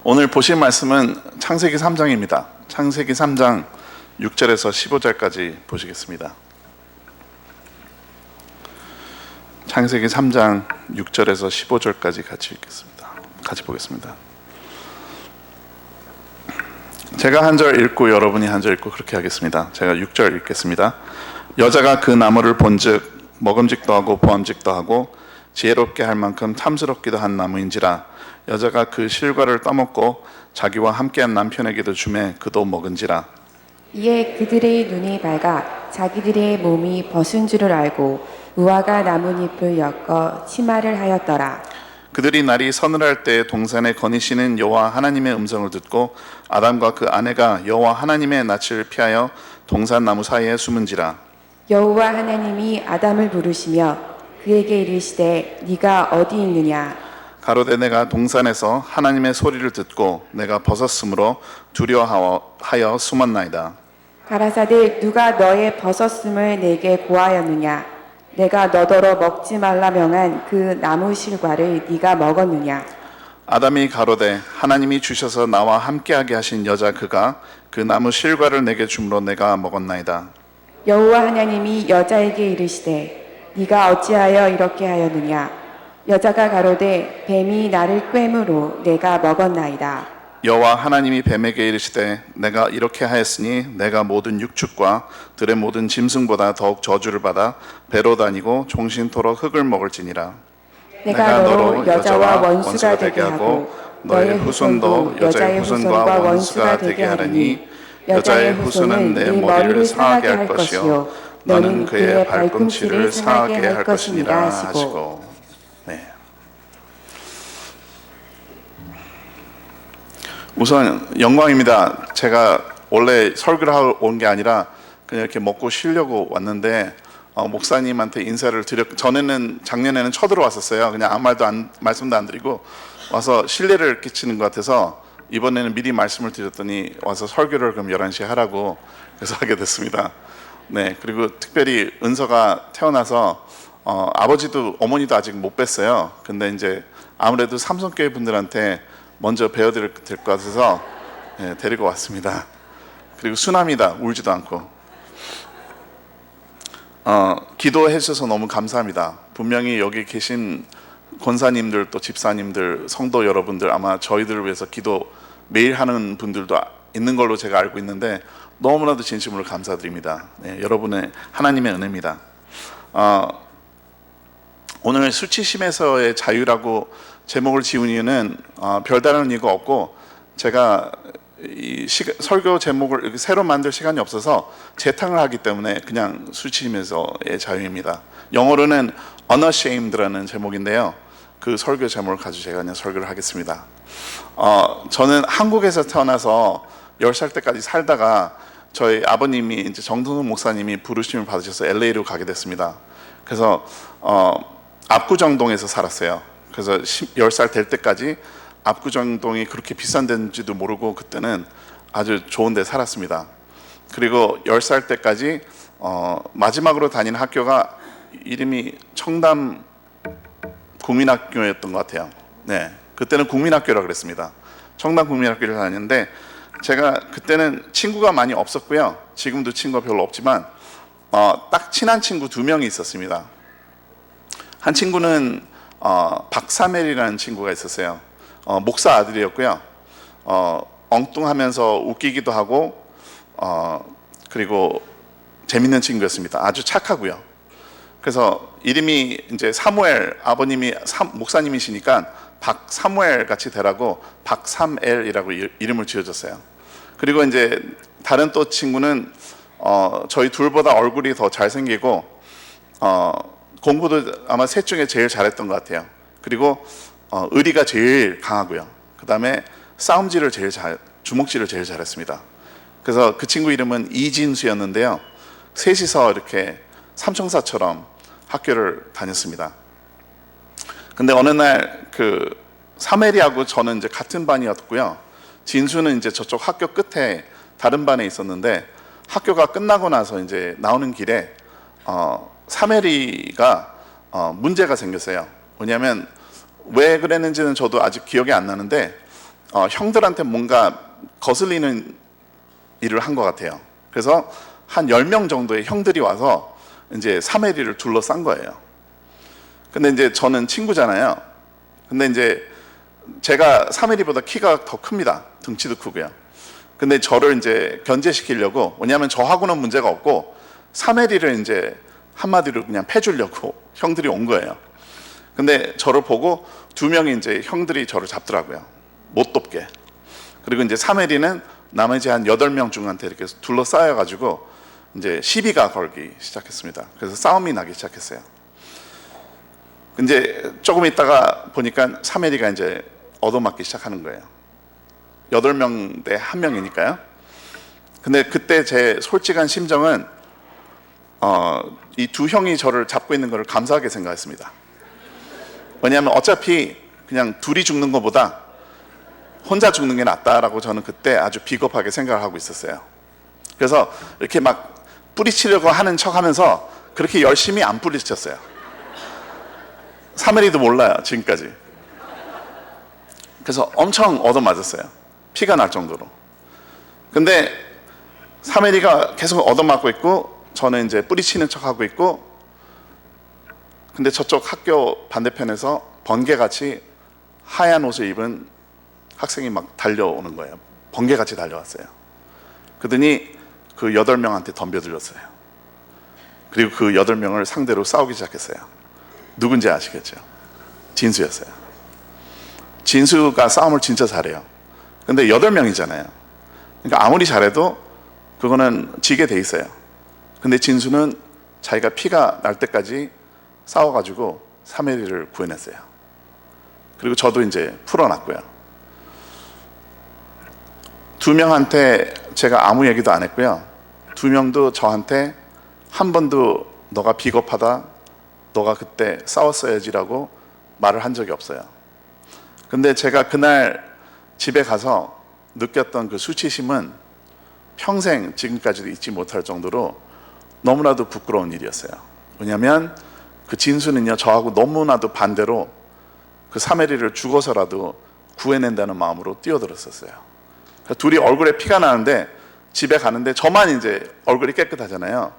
오늘 보실 말씀은 창세기 3장입니다. 창세기 3장 6절에서 15절까지 보시겠습니다. 창세기 3장 6절에서 15절까지 같이 읽겠습니다. 같이 보겠습니다. 제가 한 절 읽고 여러분이 한 절 읽고 그렇게 하겠습니다. 제가 6절 읽겠습니다. 여자가 그 나무를 본즉 먹음직도 하고 보암직도 하고 지혜롭게 할 만큼 탐스럽기도 한 나무인지라. 여자가 그 실과를 따먹고 자기와 함께한 남편에게도 주매 그도 먹은지라. 이에 그들의 눈이 밝아 자기들의 몸이 벗은 줄을 알고 우화가 나뭇잎을 엮어 치마를 하였더라. 그들이 날이 서늘할 때 동산에 거니시는 여호와 하나님의 음성을 듣고 아담과 그 아내가 여호와 하나님의 낯을 피하여 동산 나무 사이에 숨은지라. 여호와 하나님이 아담을 부르시며 그에게 이르시되 네가 어디 있느냐. 가로되 내가 동산에서 하나님의 소리를 듣고 내가 벗었으므로 두려워하여 숨었나이다. 가라사대 누가 너의 벗었음을 내게 고하였느냐. 내가 너더러 먹지 말라 명한 그 나무 실과를 네가 먹었느냐. 아담이 가로되 하나님이 주셔서 나와 함께하게 하신 여자 그가 그 나무 실과를 내게 주므로 내가 먹었나이다. 여호와 하나님이 여자에게 이르시되 네가 어찌하여 이렇게 하였느냐. 여자가 가로되 뱀이 나를 꿰므로 내가 먹었나이다. 여호와 하나님이 뱀에게 이르시되 내가 이렇게 하였으니 내가 모든 육축과 들의 모든 짐승보다 더욱 저주를 받아 배로 다니고 종신토록 흙을 먹을지니라. 내가 너로 여자와 원수가 되게 하고 너의 후손도 여자의 후손과 원수가 되게 하리니 여자의 후손은 내 머리를 상하게 할 것이요 너는 그의 발꿈치를 상하게 할 것이니라 하시고. 네. 우선 영광입니다. 제가 원래 설교를 하러 온 게 아니라 그냥 이렇게 먹고 쉬려고 왔는데 목사님한테 인사를 전에는 작년에는 쳐들어왔었어요. 그냥 아무 말씀도 안 드리고 와서 신뢰를 끼치는 것 같아서 이번에는 미리 말씀을 드렸더니 와서 설교를 그럼 11시에 하라고 해서 하게 됐습니다. 네, 그리고 특별히 은서가 태어나서 아버지도 어머니도 아직 못 뵀어요. 근데 이제 아무래도 삼성교회 분들한테 먼저 배워드릴 것 같아서 데리고 왔습니다. 그리고 수남이다. 울지도 않고. 기도해 주셔서 너무 감사합니다. 분명히 여기 계신 권사님들 또 집사님들 성도 여러분들 아마 저희들을 위해서 기도 매일 하는 분들도 있는 걸로 제가 알고 있는데 너무나도 진심으로 감사드립니다. 네, 여러분의 하나님의 은혜입니다. 오늘 수치심에서의 자유라고 제목을 지은 이유는 별다른 이유가 없고 제가 이 설교 제목을 이렇게 새로 만들 시간이 없어서 재탕을 하기 때문에 그냥 수치심에서의 자유입니다. 영어로는 unashamed라는 제목인데요. 그 설교 제목을 가지고 제가 그냥 설교를 하겠습니다. 저는 한국에서 태어나서 10살 때까지 살다가 저희 아버님이 이제 정동훈 목사님이 부르심을 받으셔서 LA로 가게 됐습니다. 그래서 압구정동에서 살았어요. 그래서 10살 될 때까지 압구정동이 그렇게 비싼 데인지도 모르고 그때는 아주 좋은 데 살았습니다. 그리고 10살 때까지 마지막으로 다닌 학교가 이름이 청담 국민학교였던 것 같아요. 네, 그때는 국민학교라고 그랬습니다. 청담 국민학교를 다녔는데 제가 그때는 친구가 많이 없었고요. 지금도 친구가 별로 없지만 딱 친한 친구 2명이 있었습니다. 한 친구는 박사멜이라는 친구가 있었어요. 목사 아들이었고요. 엉뚱하면서 웃기기도 하고 그리고 재밌는 친구였습니다. 아주 착하고요. 그래서 이름이 이제 사무엘, 아버님이 목사님이시니까 박사무엘 같이 되라고 박삼엘이라고 이름을 지어줬어요. 그리고 이제 다른 또 친구는 저희 둘보다 얼굴이 더 잘생기고 공부도 아마 셋 중에 제일 잘했던 것 같아요. 그리고 의리가 제일 강하고요. 그 다음에 주먹질을 제일 잘했습니다. 그래서 그 친구 이름은 이진수였는데요. 셋이서 이렇게 삼총사처럼 학교를 다녔습니다. 근데 어느 날 그 사멜이하고 저는 이제 같은 반이었고요. 진수는 이제 저쪽 학교 끝에 다른 반에 있었는데 학교가 끝나고 나서 이제 나오는 길에 사멜이가 문제가 생겼어요. 왜냐하면 왜 그랬는지는 저도 아직 기억이 안 나는데 형들한테 뭔가 거슬리는 일을 한 것 같아요. 그래서 한 10명 정도의 형들이 와서 이제 사메리를 둘러싼 거예요. 근데 이제 저는 친구잖아요. 근데 이제 제가 사메리보다 키가 더 큽니다. 등치도 크고요. 근데 저를 이제 견제시키려고, 왜냐하면 저하고는 문제가 없고 사메리를 이제 한마디로 그냥 패주려고 형들이 온 거예요. 근데 저를 보고 2명이 이제 형들이 저를 잡더라고요. 못 돕게. 그리고 이제 사메리는 나머지 한 8명 중한테 이렇게 둘러싸여가지고 이제 시비가 걸기 시작했습니다. 그래서 싸움이 나기 시작했어요. 이제 조금 있다가 보니까 사메리가 이제 얻어맞기 시작하는 거예요. 8명 대 1명이니까요. 근데 그때 제 솔직한 심정은 이 2형이 저를 잡고 있는 것을 감사하게 생각했습니다. 왜냐하면 어차피 그냥 둘이 죽는 것보다 혼자 죽는 게 낫다라고 저는 그때 아주 비겁하게 생각을 하고 있었어요. 그래서 이렇게 막 뿌리치려고 하는 척 하면서 그렇게 열심히 안 뿌리쳤어요. 사메리도 몰라요, 지금까지. 그래서 엄청 얻어맞았어요. 피가 날 정도로. 근데 사메리가 계속 얻어맞고 있고 저는 이제 뿌리치는 척 하고 있고, 근데 저쪽 학교 반대편에서 번개같이 하얀 옷을 입은 학생이 막 달려오는 거예요. 번개같이 달려왔어요. 그러더니 그 8명한테 덤벼들었어요. 그리고 그 8명을 상대로 싸우기 시작했어요. 누군지 아시겠죠? 진수였어요. 진수가 싸움을 진짜 잘해요. 근데 8명이잖아요. 그러니까 아무리 잘해도 그거는 지게 돼 있어요. 근데 진수는 자기가 피가 날 때까지 싸워가지고 사메리를 구해냈어요. 그리고 저도 이제 풀어놨고요. 2명한테 제가 아무 얘기도 안 했고요. 2명도 저한테 한 번도 너가 비겁하다, 너가 그때 싸웠어야지라고 말을 한 적이 없어요. 근데 제가 그날 집에 가서 느꼈던 그 수치심은 평생 지금까지도 잊지 못할 정도로 너무나도 부끄러운 일이었어요. 왜냐하면 그 진수는요, 저하고 너무나도 반대로 그 사메리를 죽어서라도 구해낸다는 마음으로 뛰어들었었어요. 둘이 얼굴에 피가 나는데 집에 가는데 저만 이제 얼굴이 깨끗하잖아요.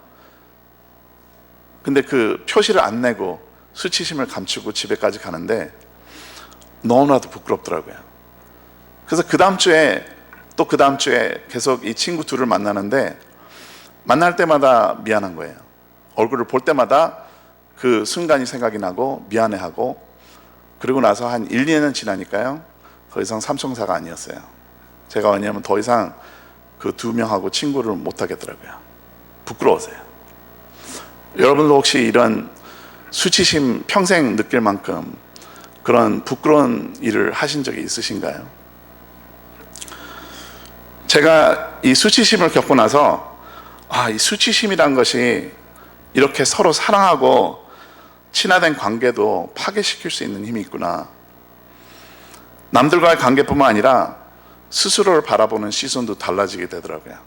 근데 그 표시를 안 내고 수치심을 감추고 집에까지 가는데 너무나도 부끄럽더라고요. 그래서 그 다음 주에 또 그 다음 주에 계속 이 친구 둘을 만나는데 만날 때마다 미안한 거예요. 얼굴을 볼 때마다 그 순간이 생각이 나고 미안해하고, 그리고 나서 한 1, 2년 지나니까요, 더 이상 삼총사가 아니었어요. 제가 왜냐하면 더 이상 그 2명하고 친구를 못 하겠더라고요. 부끄러워서요. 여러분도 혹시 이런 수치심 평생 느낄 만큼 그런 부끄러운 일을 하신 적이 있으신가요? 제가 이 수치심을 겪고 나서 이 수치심이란 것이 이렇게 서로 사랑하고 친화된 관계도 파괴시킬 수 있는 힘이 있구나. 남들과의 관계뿐만 아니라 스스로를 바라보는 시선도 달라지게 되더라고요.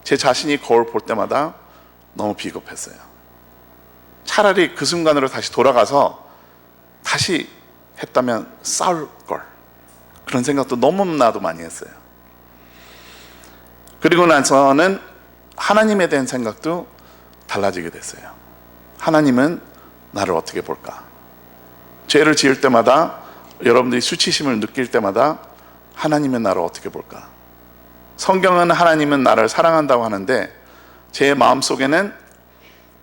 제 자신이 거울 볼 때마다 너무 비겁했어요. 차라리 그 순간으로 다시 돌아가서 다시 했다면 싸울 걸, 그런 생각도 너무나도 많이 했어요. 그리고 나서는 하나님에 대한 생각도 달라지게 됐어요. 하나님은 나를 어떻게 볼까? 죄를 지을 때마다, 여러분들이 수치심을 느낄 때마다 하나님은 나를 어떻게 볼까? 성경은 하나님은 나를 사랑한다고 하는데 제 마음속에는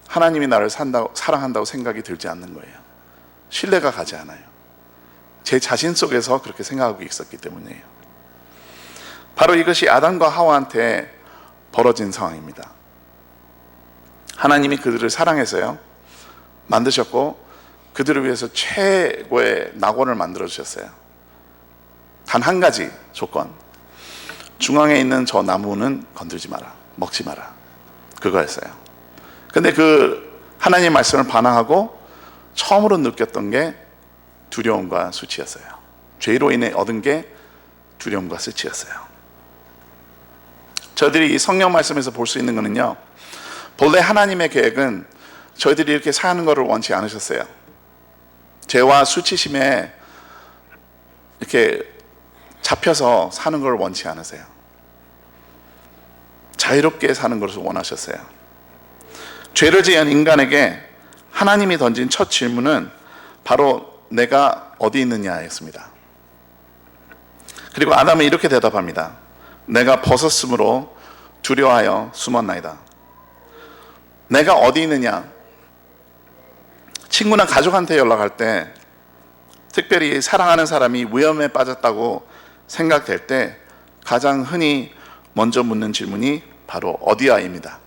하나님이 나를 사랑한다고 생각이 들지 않는 거예요. 신뢰가 가지 않아요. 제 자신 속에서 그렇게 생각하고 있었기 때문이에요. 바로 이것이 아담과 하와한테 벌어진 상황입니다. 하나님이 그들을 사랑해서요, 만드셨고 그들을 위해서 최고의 낙원을 만들어 주셨어요. 단 한 가지 조건, 중앙에 있는 저 나무는 건들지 마라, 먹지 마라, 그거였어요. 근데 그 하나님의 말씀을 반항하고 처음으로 느꼈던 게 두려움과 수치였어요. 죄로 인해 얻은 게 두려움과 수치였어요. 저희들이 이 성경 말씀에서 볼 수 있는 거는요, 본래 하나님의 계획은 저희들이 이렇게 사는 것을 원치 않으셨어요. 죄와 수치심에 이렇게 잡혀서 사는 걸 원치 않으세요. 자유롭게 사는 것을 원하셨어요. 죄를 지은 인간에게 하나님이 던진 첫 질문은 바로 내가 어디 있느냐였습니다. 그리고 아담은 이렇게 대답합니다. 내가 벗었으므로 두려워하여 숨었나이다. 내가 어디 있느냐? 친구나 가족한테 연락할 때, 특별히 사랑하는 사람이 위험에 빠졌다고 생각될 때 가장 흔히 먼저 묻는 질문이 바로 어디야입니다.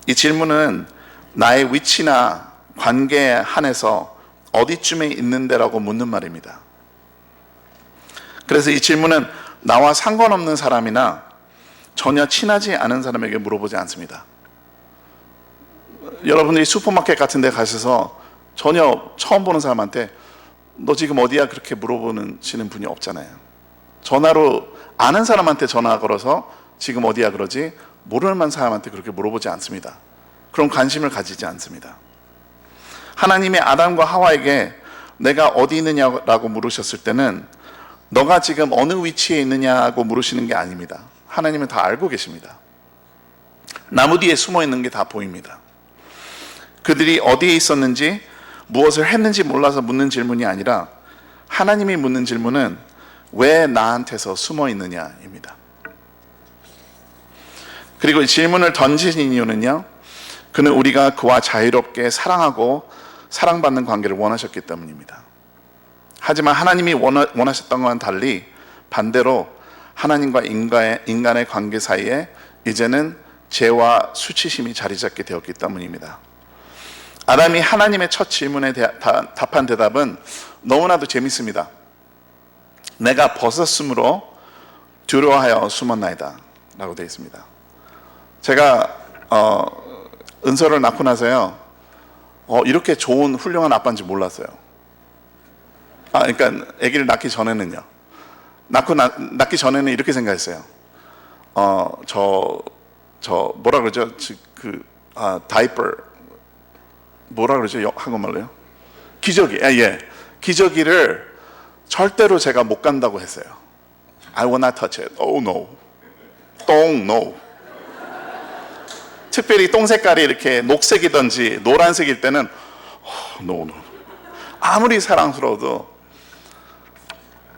이 질문은 나의 위치나 관계에 한해서 어디쯤에 있는데라고 묻는 말입니다. 그래서 이 질문은 나와 상관없는 사람이나 전혀 친하지 않은 사람에게 물어보지 않습니다. 여러분들이 슈퍼마켓 같은 데 가셔서 전혀 처음 보는 사람한테 너 지금 어디야? 그렇게 물어보시는 분이 없잖아요. 전화로 아는 사람한테 전화 걸어서 지금 어디야 그러지 모르는 만한 사람한테 그렇게 물어보지 않습니다. 그런 관심을 가지지 않습니다. 하나님이 아담과 하와에게 내가 어디 있느냐라고 물으셨을 때는 너가 지금 어느 위치에 있느냐고 물으시는 게 아닙니다. 하나님은 다 알고 계십니다. 나무 뒤에 숨어 있는 게 다 보입니다. 그들이 어디에 있었는지 무엇을 했는지 몰라서 묻는 질문이 아니라 하나님이 묻는 질문은 왜 나한테서 숨어 있느냐입니다. 그리고 이 질문을 던진 이유는요, 그는 우리가 그와 자유롭게 사랑하고 사랑받는 관계를 원하셨기 때문입니다. 하지만 하나님이 원하셨던 것과는 달리 반대로 하나님과 인간의 관계 사이에 이제는 죄와 수치심이 자리 잡게 되었기 때문입니다. 아담이 하나님의 첫 질문에 답한 대답은 너무나도 재밌습니다. 내가 벗었으므로 두려워하여 숨었나이다 라고 되어 있습니다. 제가 은서를 낳고 나서요, 이렇게 좋은 훌륭한 아빠인지 몰랐어요. 그러니까 아기를 낳기 전에는요, 낳기 전에는 이렇게 생각했어요. 저 뭐라 그러죠? 다이퍼 뭐라 그러죠? 한국말로요? 기저귀. 예. 기저귀를 절대로 제가 못 간다고 했어요. I will not touch it. Oh no. 똥 no. 특별히 똥 색깔이 이렇게 녹색이든지 노란색일 때는 no. 아무리 사랑스러워도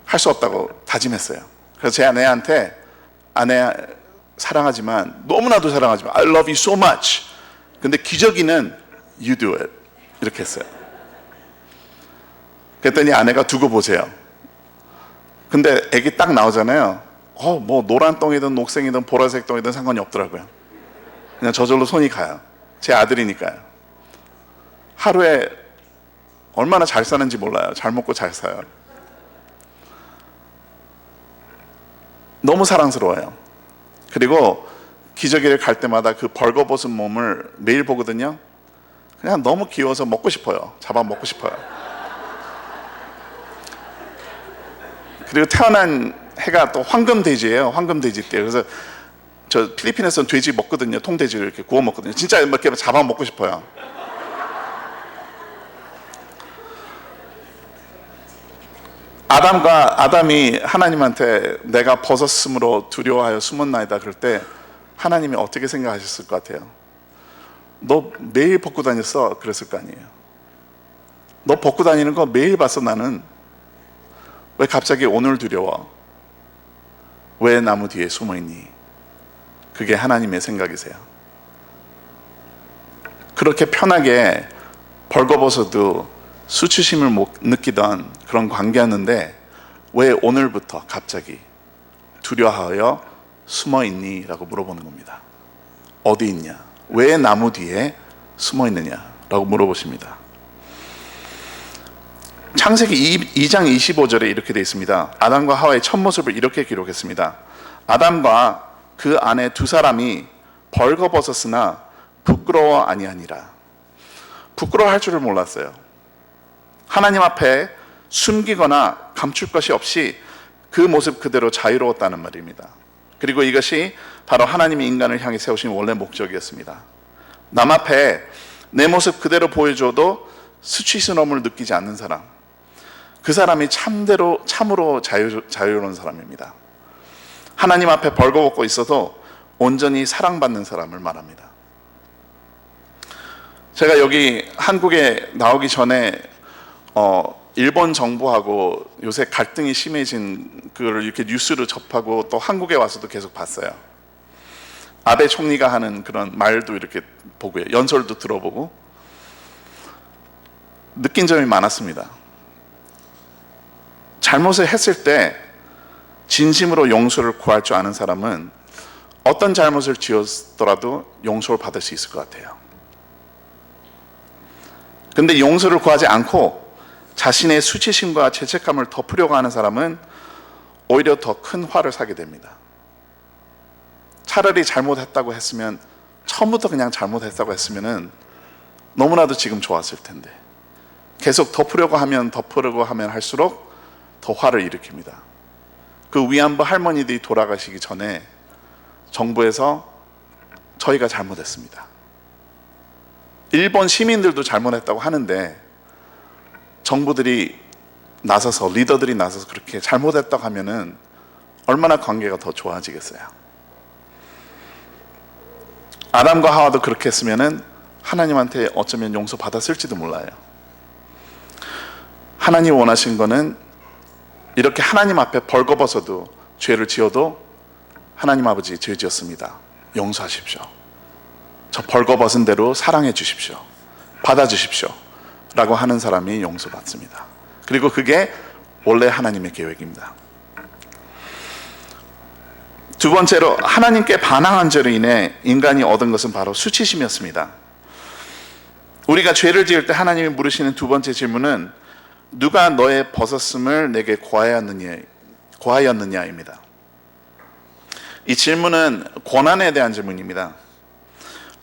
할 수 없다고 다짐했어요. 그래서 제 아내한테 아내 사랑하지만 너무나도 사랑하지만 I love you so much. 근데 기저귀는 You do it. 이렇게 했어요. 그랬더니 아내가 두고 보세요. 근데 애기 딱 나오잖아요. 뭐 노란 똥이든 녹색이든 보라색 똥이든 상관이 없더라고요. 그냥 저절로 손이 가요. 제 아들이니까요. 하루에 얼마나 잘 사는지 몰라요. 잘 먹고 잘 사요. 너무 사랑스러워요. 그리고 기저귀를 갈 때마다 그 벌거벗은 몸을 매일 보거든요. 그냥 너무 귀여워서 먹고 싶어요. 잡아 먹고 싶어요. 그리고 태어난 해가 또 황금돼지예요. 황금돼지띠. 그래서 저 필리핀에서는 돼지 먹거든요. 통돼지를 이렇게 구워 먹거든요. 진짜 이렇게 잡아 먹고 싶어요. 아담이 하나님한테 내가 벗었으므로 두려워하여 숨었나이다 그럴 때 하나님이 어떻게 생각하셨을 것 같아요? 너 매일 벗고 다녔어? 그랬을 거 아니에요. 너 벗고 다니는 거 매일 봤어 나는. 왜 갑자기 오늘 두려워? 왜 나무 뒤에 숨어있니? 그게 하나님의 생각이세요. 그렇게 편하게 벌거벗어도 수치심을 못 느끼던 그런 관계였는데 왜 오늘부터 갑자기 두려워하여 숨어있니? 라고 물어보는 겁니다. 어디 있냐? 왜 나무 뒤에 숨어 있느냐라고 물어보십니다. 창세기 2장 25절에 이렇게 되어 있습니다. 아담과 하와의 첫 모습을 이렇게 기록했습니다. 아담과 그 아내 두 사람이 벌거벗었으나 부끄러워 아니하니라. 부끄러워할 줄을 몰랐어요. 하나님 앞에 숨기거나 감출 것이 없이 그 모습 그대로 자유로웠다는 말입니다. 그리고 이것이 바로 하나님이 인간을 향해 세우신 원래 목적이었습니다. 남 앞에 내 모습 그대로 보여줘도 수치스러움을 느끼지 않는 사람, 그 사람이 참으로 자유로운 사람입니다. 하나님 앞에 벌거벗고 있어도 온전히 사랑받는 사람을 말합니다. 제가 여기 한국에 나오기 전에 일본 정부하고 요새 갈등이 심해진 그걸 이렇게 뉴스로 접하고 또 한국에 와서도 계속 봤어요. 아베 총리가 하는 그런 말도 이렇게 보고요. 연설도 들어보고 느낀 점이 많았습니다. 잘못을 했을 때 진심으로 용서를 구할 줄 아는 사람은 어떤 잘못을 지었더라도 용서를 받을 수 있을 것 같아요. 근데 용서를 구하지 않고 자신의 수치심과 죄책감을 덮으려고 하는 사람은 오히려 더 큰 화를 사게 됩니다. 차라리 잘못했다고 했으면, 처음부터 그냥 잘못했다고 했으면은 너무나도 지금 좋았을 텐데, 계속 덮으려고 하면 할수록 더 화를 일으킵니다. 그 위안부 할머니들이 돌아가시기 전에 정부에서 저희가 잘못했습니다, 일본 시민들도 잘못했다고 하는데 정부들이 나서서, 리더들이 나서서 그렇게 잘못했다고 하면은 얼마나 관계가 더 좋아지겠어요. 아담과 하와도 그렇게 했으면은 하나님한테 어쩌면 용서받았을지도 몰라요. 하나님 원하신 거는 이렇게 하나님 앞에 벌거벗어도, 죄를 지어도 하나님 아버지 죄 지었습니다, 용서하십시오, 저 벌거벗은 대로 사랑해 주십시오, 받아주십시오 라고 하는 사람이 용서받습니다. 그리고 그게 원래 하나님의 계획입니다. 두 번째로, 하나님께 반항한 죄로 인해 인간이 얻은 것은 바로 수치심이었습니다. 우리가 죄를 지을 때 하나님이 물으시는 두 번째 질문은 누가 너의 벗었음을 내게 고하였느냐입니다. 이 질문은 권한에 대한 질문입니다.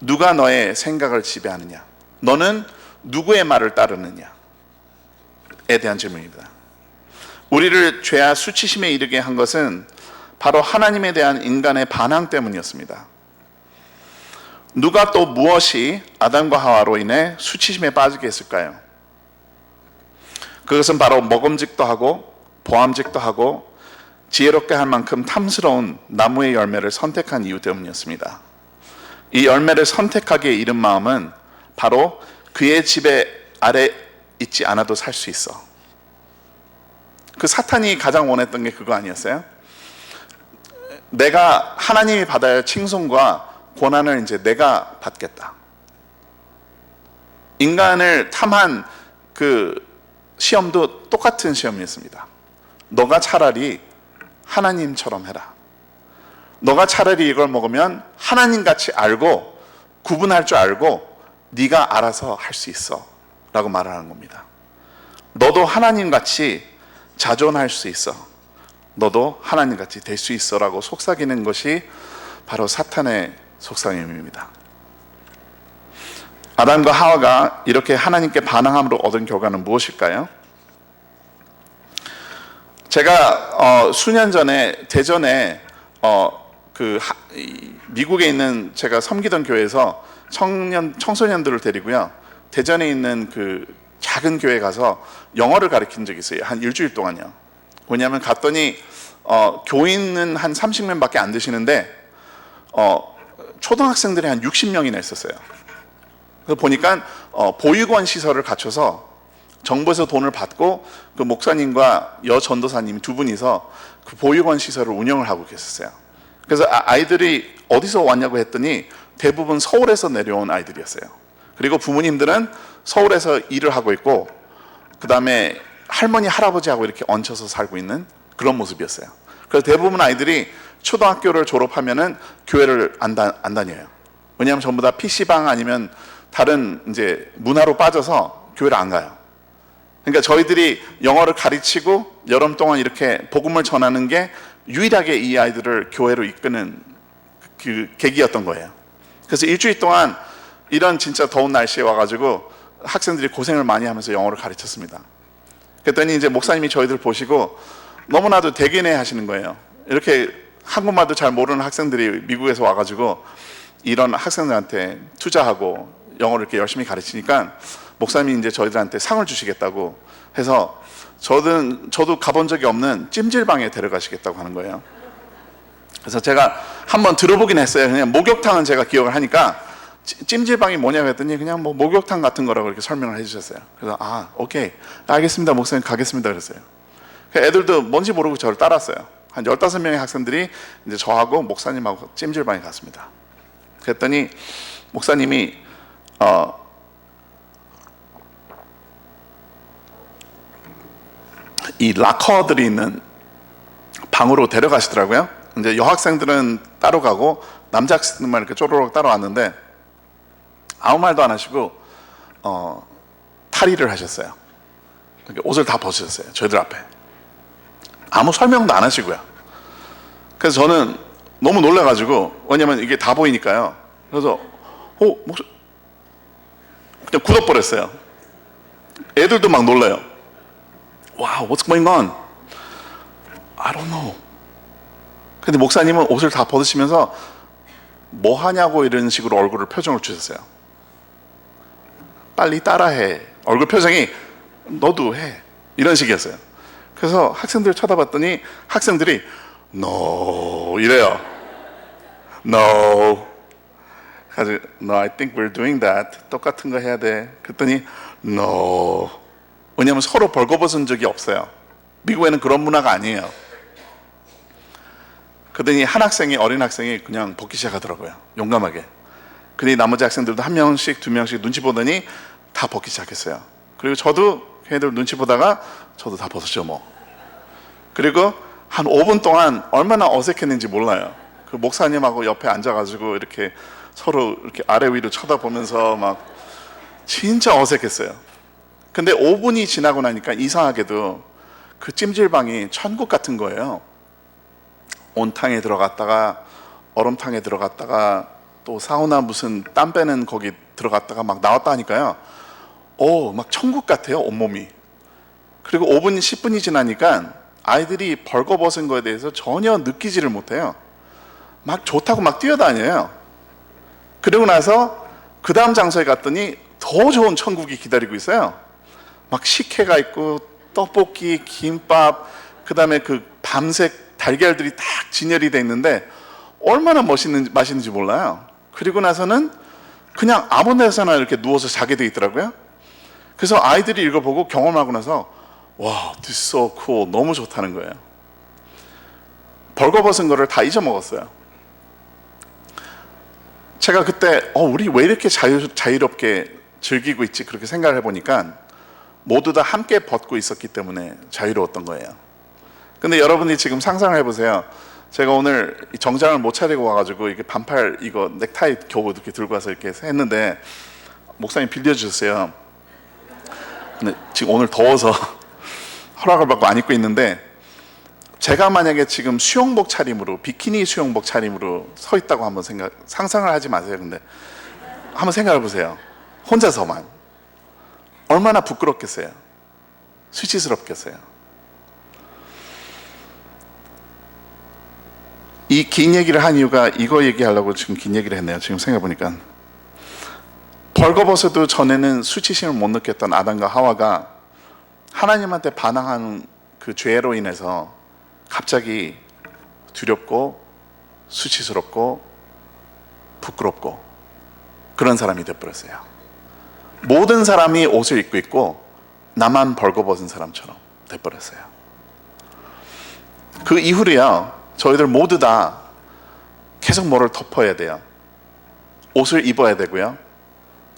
누가 너의 생각을 지배하느냐, 너는 누구의 말을 따르느냐에 대한 질문입니다. 우리를 죄와 수치심에 이르게 한 것은 바로 하나님에 대한 인간의 반항 때문이었습니다. 누가 또 무엇이 아담과 하와로 인해 수치심에 빠지게 했을까요? 그것은 바로 먹음직도 하고 보암직도 하고 지혜롭게 할 만큼 탐스러운 나무의 열매를 선택한 이유 때문이었습니다. 이 열매를 선택하기에 이른 마음은 바로 그의 지배 아래 있지 않아도 살 수 있어. 그 사탄이 가장 원했던 게 그거 아니었어요? 내가, 하나님이 받아야 할 칭송과 고난을 이제 내가 받겠다. 인간을 탐한 그 시험도 똑같은 시험이었습니다. 너가 차라리 하나님처럼 해라. 너가 차라리 이걸 먹으면 하나님같이 알고 구분할 줄 알고 네가 알아서 할 수 있어 라고 말하는 겁니다. 너도 하나님같이 자존할 수 있어, 너도 하나님같이 될 수 있어 라고 속삭이는 것이 바로 사탄의 속삭임입니다. 아담과 하와가 이렇게 하나님께 반항함으로 얻은 결과는 무엇일까요? 제가 수년 전에 대전에 미국에 있는 제가 섬기던 교회에서 청소년들을 데리고요, 대전에 있는 그 작은 교회에 가서 영어를 가르친 적이 있어요. 한 일주일 동안요. 왜냐하면 갔더니 교인은 한 30명밖에 안 되시는데 초등학생들이 한 60명이나 있었어요. 그래서 보니까 보육원 시설을 갖춰서 정부에서 돈을 받고 그 목사님과 여전도사님 두 분이서 그 보육원 시설을 운영을 하고 계셨어요. 그래서 아이들이 어디서 왔냐고 했더니 대부분 서울에서 내려온 아이들이었어요. 그리고 부모님들은 서울에서 일을 하고 있고, 그 다음에 할머니 할아버지하고 이렇게 얹혀서 살고 있는 그런 모습이었어요. 그래서 대부분 아이들이 초등학교를 졸업하면은 교회를 안 다녀요. 왜냐하면 전부 다 PC방 아니면 다른 이제 문화로 빠져서 교회를 안 가요. 그러니까 저희들이 영어를 가르치고 여름 동안 이렇게 복음을 전하는 게 유일하게 이 아이들을 교회로 이끄는 그 계기였던 거예요. 그래서 일주일 동안 이런 진짜 더운 날씨에 와가지고 학생들이 고생을 많이 하면서 영어를 가르쳤습니다. 그랬더니 이제 목사님이 저희들 보시고 너무나도 대견해 하시는 거예요. 이렇게 한국말도 잘 모르는 학생들이 미국에서 와가지고 이런 학생들한테 투자하고 영어를 이렇게 열심히 가르치니까 목사님이 이제 저희들한테 상을 주시겠다고 해서 저도 가본 적이 없는 찜질방에 데려가시겠다고 하는 거예요. 그래서 제가 한번 들어보긴 했어요. 그냥 목욕탕은 제가 기억을 하니까 찜질방이 뭐냐고 했더니 그냥 뭐 목욕탕 같은 거라고 이렇게 설명을 해주셨어요. 그래서 오케이 알겠습니다 목사님 가겠습니다 그랬어요. 애들도 뭔지 모르고 저를 따랐어요. 한 15명의 학생들이 이제 저하고 목사님하고 찜질방에 갔습니다. 그랬더니 목사님이 이 락커들이 있는 방으로 데려가시더라고요. 이제 여학생들은 따로 가고 남자 학생들만 이렇게 쪼로록 따라왔는데 아무 말도 안 하시고 탈의를 하셨어요. 옷을 다 벗으셨어요. 저희들 앞에. 아무 설명도 안 하시고요. 그래서 저는 너무 놀라가지고, 왜냐면 이게 다 보이니까요. 그래서 그냥 굳어버렸어요. 애들도 막 놀라요. Wow, what's going on? I don't know. 근데 목사님은 옷을 다 벗으시면서 뭐 하냐고 이런 식으로 얼굴을 표정을 주셨어요. 빨리 따라해. 얼굴 표정이 너도 해. 이런 식이었어요. 그래서 학생들을 쳐다봤더니 학생들이 No 이래요. No. 그래서 No, I think we're doing that. 똑같은 거 해야 돼. 그랬더니 No. 왜냐하면 서로 벌거벗은 적이 없어요. 미국에는 그런 문화가 아니에요. 그러더니 한 학생이, 어린 학생이 그냥 벗기 시작하더라고요. 용감하게. 그러니 나머지 학생들도 한 명씩 두 명씩 눈치 보더니 다 벗기 시작했어요. 그리고 저도 걔들 눈치 보다가 저도 다 벗었죠 뭐. 그리고 한 5분 동안 얼마나 어색했는지 몰라요. 그 목사님하고 옆에 앉아가지고 이렇게 서로 이렇게 아래 위로 쳐다보면서 막 진짜 어색했어요. 근데 5분이 지나고 나니까 이상하게도 그 찜질방이 천국 같은 거예요. 온탕에 들어갔다가 얼음탕에 들어갔다가 또 사우나 무슨 땀 빼는 거기 들어갔다가 막 나왔다 하니까요. 막 천국 같아요 온몸이. 그리고 5분 10분이 지나니까 아이들이 벌거벗은 거에 대해서 전혀 느끼지를 못해요. 막 좋다고 막 뛰어다녀요. 그리고 나서 그 다음 장소에 갔더니 더 좋은 천국이 기다리고 있어요. 막 식혜가 있고 떡볶이, 김밥, 그 다음에 그 밤색 달걀들이 딱 진열이 돼 있는데 얼마나 맛있는지 몰라요. 그리고 나서는 그냥 아무 데서나 이렇게 누워서 자게 돼 있더라고요. 그래서 아이들이 이거 보고 경험하고 나서 와, this is so cool. 너무 좋다는 거예요. 벌거벗은 거를 다 잊어먹었어요. 제가 그때 우리 왜 이렇게 자유롭게 즐기고 있지? 그렇게 생각을 해보니까 모두 다 함께 벗고 있었기 때문에 자유로웠던 거예요. 근데 여러분이 지금 상상을 해보세요. 제가 오늘 정장을 못 차리고 와가지고 이게 반팔 이거 넥타이 겨우 이렇게 들고 와서 이렇게 했는데 목사님 빌려주셨어요. 근데 지금 오늘 더워서 허락을 받고 안 입고 있는데 제가 만약에 지금 수영복 차림으로 비키니 수영복 차림으로 서 있다고 한번 상상을 하지 마세요. 근데 한번 생각해 보세요. 혼자서만 얼마나 부끄럽겠어요. 수치스럽겠어요. 이 긴 얘기를 한 이유가 이거 얘기하려고 지금 긴 얘기를 했네요. 지금 생각해 보니까 벌거벗어도 전에는 수치심을 못 느꼈던 아담과 하와가 하나님한테 반항한 그 죄로 인해서 갑자기 두렵고 수치스럽고 부끄럽고 그런 사람이 되어버렸어요. 모든 사람이 옷을 입고 있고 나만 벌거벗은 사람처럼 되어버렸어요. 그 이후로요, 저희들 모두 다 계속 뭐를 덮어야 돼요. 옷을 입어야 되고요.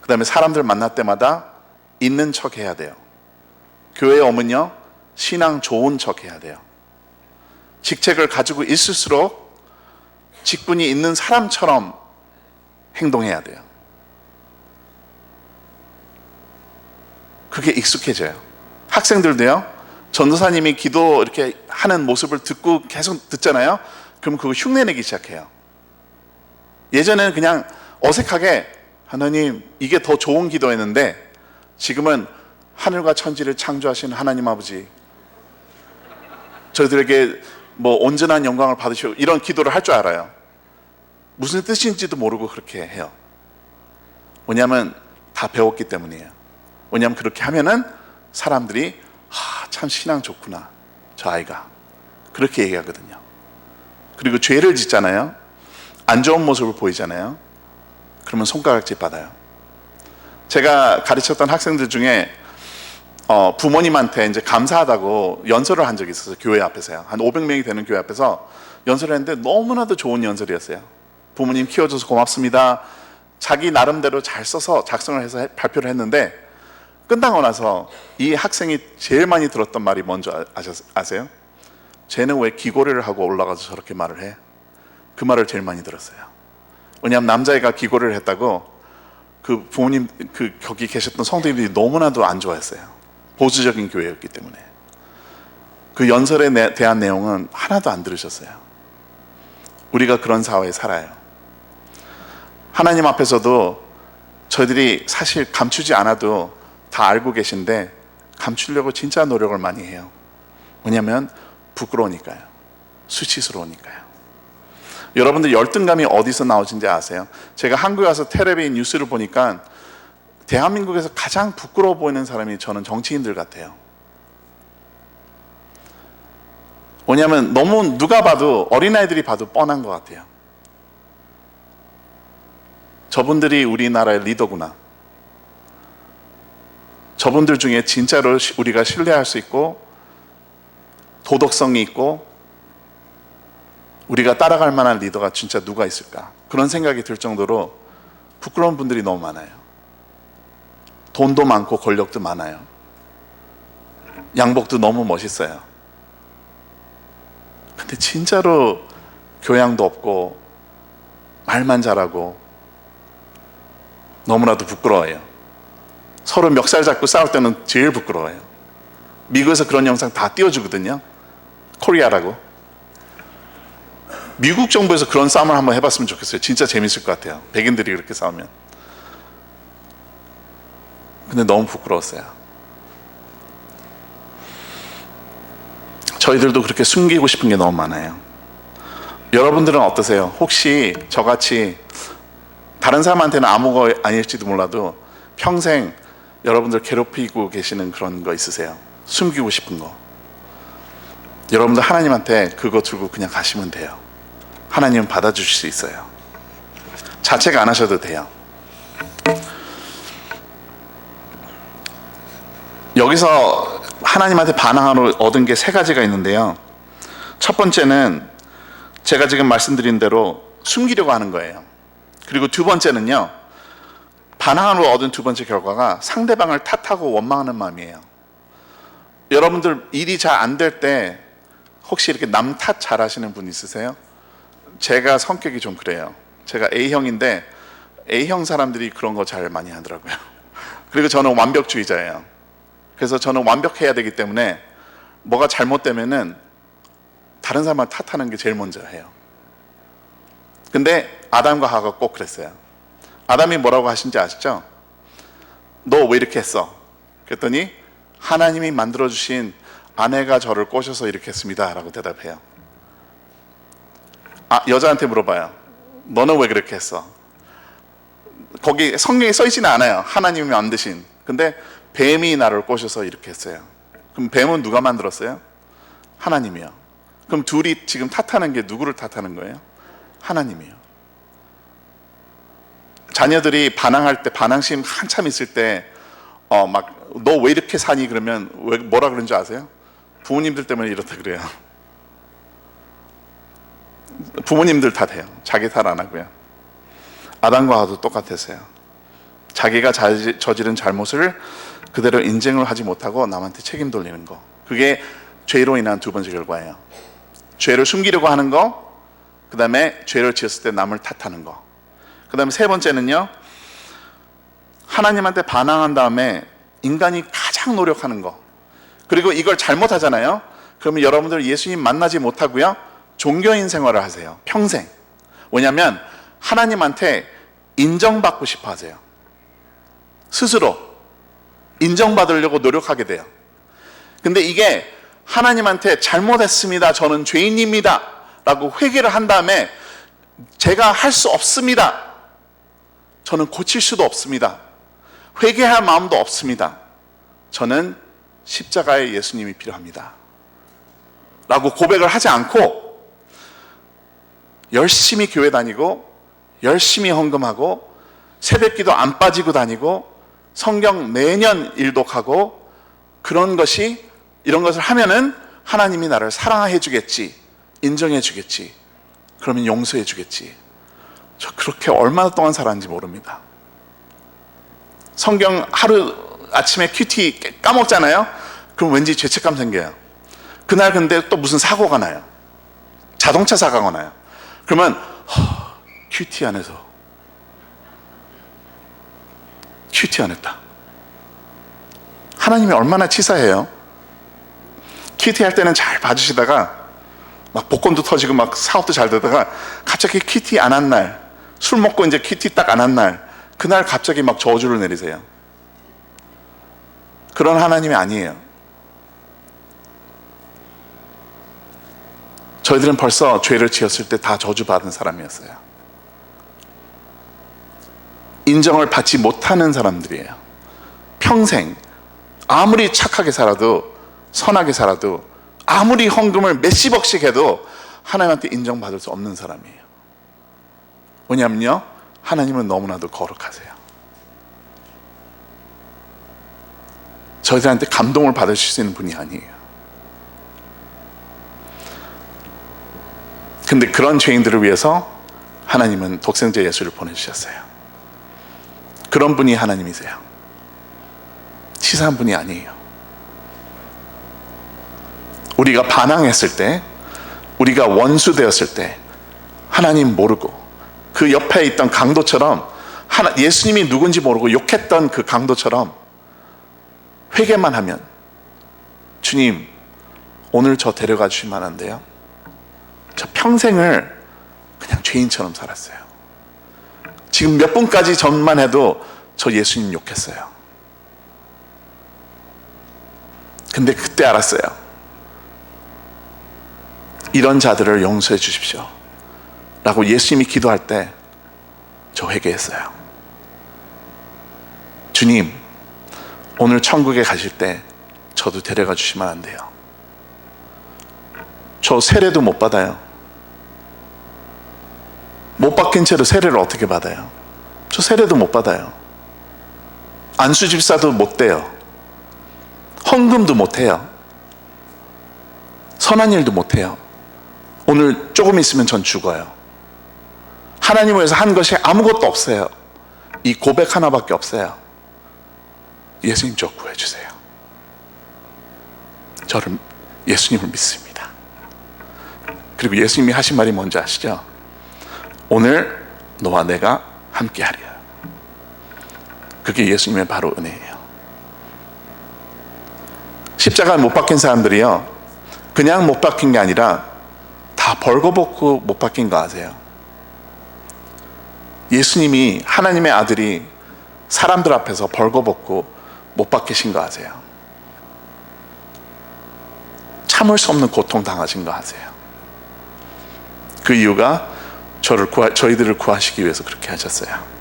그 다음에 사람들 만날 때마다 있는 척 해야 돼요. 교회에 오면요, 신앙 좋은 척 해야 돼요. 직책을 가지고 있을수록 직분이 있는 사람처럼 행동해야 돼요. 그게 익숙해져요. 학생들도요, 전도사님이 기도 이렇게 하는 모습을 듣고 계속 듣잖아요. 그럼 그거 흉내내기 시작해요. 예전에는 그냥 어색하게 하나님 이게 더 좋은 기도였는데 지금은 하늘과 천지를 창조하신 하나님 아버지 저희들에게 뭐 온전한 영광을 받으시고 이런 기도를 할 줄 알아요. 무슨 뜻인지도 모르고 그렇게 해요. 왜냐하면 다 배웠기 때문이에요. 왜냐하면 그렇게 하면은 사람들이 참 신앙 좋구나, 저 아이가. 그렇게 얘기하거든요. 그리고 죄를 짓잖아요. 안 좋은 모습을 보이잖아요. 그러면 손가락질 받아요. 제가 가르쳤던 학생들 중에 부모님한테 이제 감사하다고 연설을 한 적이 있었어요. 교회 앞에서요. 한 500명이 되는 교회 앞에서 연설을 했는데 너무나도 좋은 연설이었어요. 부모님 키워줘서 고맙습니다. 자기 나름대로 잘 써서 작성을 해서 발표를 했는데, 끝나고 나서 이 학생이 제일 많이 들었던 말이 뭔지 아세요? 쟤는 왜 기고리를 하고 올라가서 저렇게 말을 해? 그 말을 제일 많이 들었어요. 왜냐하면 남자애가 기고리를 했다고 그 부모님, 거기 계셨던 성도님들이 너무나도 안 좋아했어요. 보수적인 교회였기 때문에. 그 연설에 대한 내용은 하나도 안 들으셨어요. 우리가 그런 사회에 살아요. 하나님 앞에서도 저희들이 사실 감추지 않아도 다 알고 계신데 감추려고 진짜 노력을 많이 해요. 왜냐하면 부끄러우니까요. 수치스러우니까요. 여러분들 열등감이 어디서 나오는지 아세요? 제가 한국에 와서 텔레비 뉴스를 보니까 대한민국에서 가장 부끄러워 보이는 사람이 저는 정치인들 같아요. 왜냐하면 너무 누가 봐도, 어린아이들이 봐도 뻔한 것 같아요. 저분들이 우리나라의 리더구나. 저분들 중에 진짜로 우리가 신뢰할 수 있고 도덕성이 있고 우리가 따라갈 만한 리더가 진짜 누가 있을까? 그런 생각이 들 정도로 부끄러운 분들이 너무 많아요. 돈도 많고 권력도 많아요. 양복도 너무 멋있어요. 근데 진짜로 교양도 없고 말만 잘하고 너무나도 부끄러워해요. 서로 멱살 잡고 싸울 때는 제일 부끄러워요. 미국에서 그런 영상 다 띄워주거든요. 코리아라고. 미국 정부에서 그런 싸움을 한번 해봤으면 좋겠어요. 진짜 재밌을 것 같아요. 백인들이 그렇게 싸우면. 근데 너무 부끄러웠어요. 저희들도 그렇게 숨기고 싶은 게 너무 많아요. 여러분들은 어떠세요? 혹시 저같이 다른 사람한테는 아무거 아닐지도 몰라도 평생 여러분들 괴롭히고 계시는 그런 거 있으세요? 숨기고 싶은 거. 여러분들 하나님한테 그거 들고 그냥 가시면 돼요. 하나님은 받아주실 수 있어요. 자책 안 하셔도 돼요. 여기서 하나님한테 반항하러 얻은 게 3가지가 있는데요. 첫 번째는 제가 지금 말씀드린 대로 숨기려고 하는 거예요. 그리고 두 번째는요, 반항으로 얻은 두 번째 결과가 상대방을 탓하고 원망하는 마음이에요. 여러분들 일이 잘 안 될 때 혹시 이렇게 남 탓 잘 하시는 분 있으세요? 제가 성격이 좀 그래요. 제가 A형인데 A형 사람들이 그런 거 잘 많이 하더라고요. 그리고 저는 완벽주의자예요. 그래서 저는 완벽해야 되기 때문에 뭐가 잘못되면은 다른 사람을 탓하는 게 제일 먼저 해요. 근데 아담과 하와가 꼭 그랬어요. 아담이 뭐라고 하신지 아시죠? 너 왜 이렇게 했어? 그랬더니 하나님이 만들어주신 아내가 저를 꼬셔서 이렇게 했습니다 라고 대답해요. 여자한테 물어봐요. 너는 왜 그렇게 했어? 거기 성경에 써 있지는 않아요. 하나님이 만드신. 근데 뱀이 나를 꼬셔서 이렇게 했어요. 그럼 뱀은 누가 만들었어요? 하나님이요. 그럼 둘이 지금 탓하는 게 누구를 탓하는 거예요? 하나님이요. 자녀들이 반항할 때, 반항심 한참 있을 때 너 왜 이렇게 사니? 그러면 뭐라 그런 줄 아세요? 부모님들 때문에 이렇다 그래요. 부모님들 탓해요. 자기 탓 안 하고요. 아담과 하와도 똑같았어요. 자기가 저지른 잘못을 그대로 인정을 하지 못하고 남한테 책임 돌리는 거. 그게 죄로 인한 두 번째 결과예요. 죄를 숨기려고 하는 거, 그 다음에 죄를 지었을 때 남을 탓하는 거. 그 다음에 세 번째는요, 하나님한테 반항한 다음에 인간이 가장 노력하는 거. 그리고 이걸 잘못하잖아요. 그러면 여러분들 예수님 만나지 못하고요, 종교인 생활을 하세요. 평생. 왜냐하면 하나님한테 인정받고 싶어 하세요. 스스로 인정받으려고 노력하게 돼요. 근데 이게 하나님한테 잘못했습니다, 저는 죄인입니다 라고 회개를 한 다음에 제가 할 수 없습니다, 저는 고칠 수도 없습니다, 회개할 마음도 없습니다, 저는 십자가의 예수님이 필요합니다 라고 고백을 하지 않고 열심히 교회 다니고 열심히 헌금하고 새벽기도 안 빠지고 다니고 성경 매년 일독하고 이런 것을 하면은 하나님이 나를 사랑해 주겠지, 인정해 주겠지, 그러면 용서해 주겠지. 저 그렇게 얼마나 동안 살았는지 모릅니다. 성경 하루 아침에 큐티 까먹잖아요. 그럼 왠지 죄책감 생겨요. 그날 근데 또 무슨 사고가 나요. 자동차 사고가 나요. 그러면 큐티 안 해서 큐티 안 했다. 하나님이 얼마나 치사해요. 큐티 할 때는 잘 봐주시다가 막 복권도 터지고 막 사업도 잘 되다가 갑자기 큐티 안 한 날, 술 먹고 이제 큐티 딱 안 한 날, 그날 갑자기 막 저주를 내리세요. 그런 하나님이 아니에요. 저희들은 벌써 죄를 지었을 때 다 저주받은 사람이었어요. 인정을 받지 못하는 사람들이에요. 평생 아무리 착하게 살아도, 선하게 살아도, 아무리 헌금을 몇십억씩 해도 하나님한테 인정받을 수 없는 사람이에요. 왜냐면요, 하나님은 너무나도 거룩하세요. 저희들한테 감동을 받으실 수 있는 분이 아니에요. 근데 그런 죄인들을 위해서 하나님은 독생자 예수를 보내주셨어요. 그런 분이 하나님이세요. 치사한 분이 아니에요. 우리가 반항했을 때, 우리가 원수 되었을 때, 하나님 모르고 그 옆에 있던 강도처럼, 예수님이 누군지 모르고 욕했던 그 강도처럼 회개만 하면, 주님 오늘 저 데려가 주시면 안 돼요? 저 평생을 그냥 죄인처럼 살았어요. 지금 몇 분까지 전만 해도 저 예수님 욕했어요. 근데 그때 알았어요. 이런 자들을 용서해 주십시오 라고 예수님이 기도할 때 저 회개했어요. 주님, 오늘 천국에 가실 때 저도 데려가 주시면 안 돼요? 저 세례도 못 받아요. 못 박힌 채로 세례를 어떻게 받아요? 저 세례도 못 받아요. 안수 집사도 못 돼요. 헌금도 못 해요. 선한 일도 못 해요. 오늘 조금 있으면 전 죽어요. 하나님을 위해서 한 것이 아무것도 없어요. 이 고백 하나밖에 없어요. 예수님 저 구해주세요. 저를, 예수님을 믿습니다. 그리고 예수님이 하신 말이 뭔지 아시죠? 오늘 너와 내가 함께 하리라. 그게 예수님의 바로 은혜예요. 십자가에 못 박힌 사람들이요, 그냥 못 박힌 게 아니라 다 벌거벗고 못 박힌 거 아세요? 예수님이, 하나님의 아들이 사람들 앞에서 벌거벗고 못 박히신 거 아세요? 참을 수 없는 고통 당하신 거 아세요? 그 이유가 저희들을 구하시기 위해서 그렇게 하셨어요.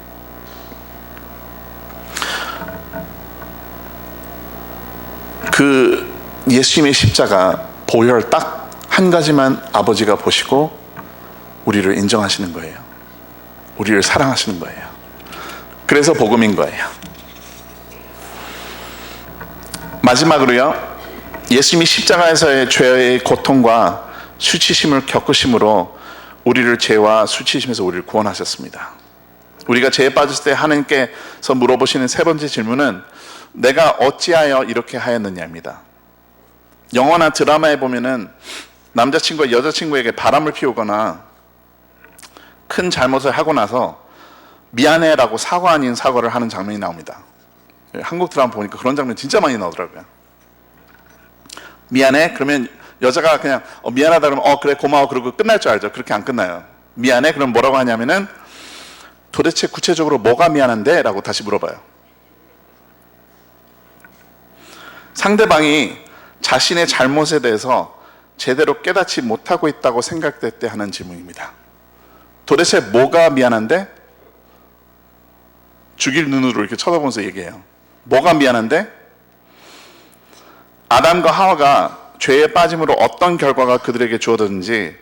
그 예수님의 십자가 보혈 딱 한 가지만 아버지가 보시고 우리를 인정하시는 거예요. 우리를 사랑하시는 거예요. 그래서 복음인 거예요. 마지막으로요, 예수님이 십자가에서의 죄의 고통과 수치심을 겪으심으로 우리를 죄와 수치심에서 우리를 구원하셨습니다. 우리가 죄에 빠졌을 때 하나님께서 물어보시는 세 번째 질문은 내가 어찌하여 이렇게 하였느냐입니다. 영화나 드라마에 보면은 남자친구가 여자친구에게 바람을 피우거나 큰 잘못을 하고 나서 미안해라고 사과 아닌 사과를 하는 장면이 나옵니다. 한국 드라마 보니까 그런 장면 진짜 많이 나오더라고요. 미안해? 그러면 여자가 그냥 미안하다 그러면 그래 고마워 그러고 끝날 줄 알죠. 그렇게 안 끝나요. 미안해? 그럼 뭐라고 하냐면은 도대체 구체적으로 뭐가 미안한데? 라고 다시 물어봐요. 상대방이 자신의 잘못에 대해서 제대로 깨닫지 못하고 있다고 생각될 때 하는 질문입니다. 도대체 뭐가 미안한데? 죽일 눈으로 이렇게 쳐다보면서 얘기해요. 뭐가 미안한데? 아담과 하와가 죄에 빠짐으로 어떤 결과가 그들에게 주어졌는지,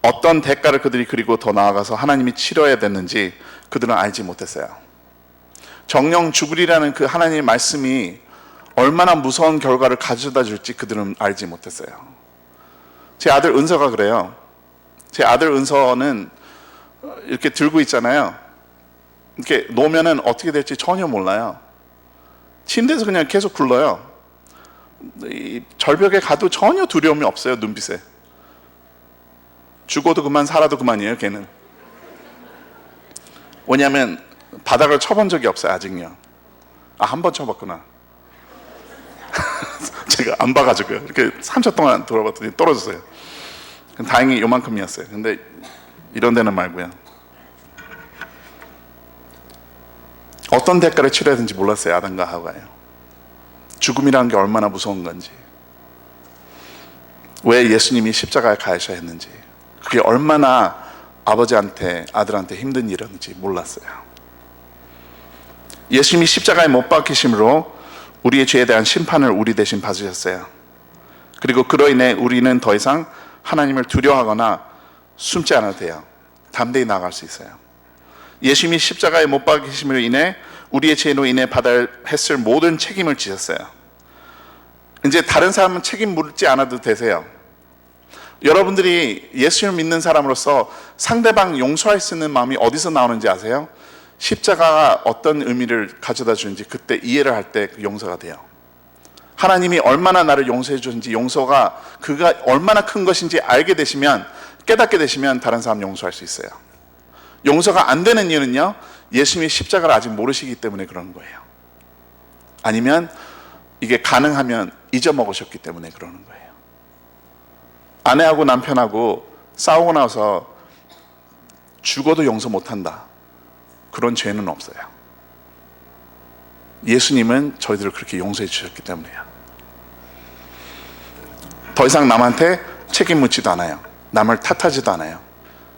어떤 대가를 그들이 그리고 더 나아가서 하나님이 치러야 됐는지 그들은 알지 못했어요. 정령 죽으리라는 그 하나님의 말씀이 얼마나 무서운 결과를 가져다 줄지 그들은 알지 못했어요. 제 아들 은서가 그래요. 제 아들 은서는 이렇게 들고 있잖아요. 이렇게 놓으면은 어떻게 될지 전혀 몰라요. 침대에서 그냥 계속 굴러요. 이 절벽에 가도 전혀 두려움이 없어요. 눈빛에. 죽어도 그만 살아도 그만이에요. 걔는. 왜냐하면 바닥을 쳐본 적이 없어요. 아직요. 한 번 쳐봤구나. 제가 안 봐가지고요. 이렇게 3초 동안 돌아봤더니 떨어졌어요. 다행히 요만큼이었어요. 근데 이런 데는 말고요. 어떤 대가를 치러야 되는지 몰랐어요. 아담과 하와가요. 죽음이라는 게 얼마나 무서운 건지, 왜 예수님이 십자가에 가셔야 했는지, 그게 얼마나 아버지한테 아들한테 힘든 일이었는지 몰랐어요. 예수님이 십자가에 못 박히심으로 우리의 죄에 대한 심판을 우리 대신 받으셨어요. 그리고 그로 인해 우리는 더 이상 하나님을 두려워하거나 숨지 않아도 돼요. 담대히 나아갈 수 있어요. 예수님이 십자가에 못 박히심으로 인해 우리의 죄로 인해 받아야 했을 모든 책임을 지셨어요. 이제 다른 사람은 책임 묻지 않아도 되세요. 여러분들이 예수를 믿는 사람으로서 상대방 용서할 수 있는 마음이 어디서 나오는지 아세요? 십자가가 어떤 의미를 가져다 주는지 그때 이해를 할 때 용서가 돼요. 하나님이 얼마나 나를 용서해 주는지, 용서가 그가 얼마나 큰 것인지 알게 되시면, 깨닫게 되시면 다른 사람 용서할 수 있어요. 용서가 안 되는 이유는요, 예수님이 십자가를 아직 모르시기 때문에 그러는 거예요. 아니면 이게 가능하면 잊어먹으셨기 때문에 그러는 거예요. 아내하고 남편하고 싸우고 나서 죽어도 용서 못한다, 그런 죄는 없어요. 예수님은 저희들을 그렇게 용서해 주셨기 때문이에요. 더 이상 남한테 책임 묻지도 않아요. 남을 탓하지도 않아요.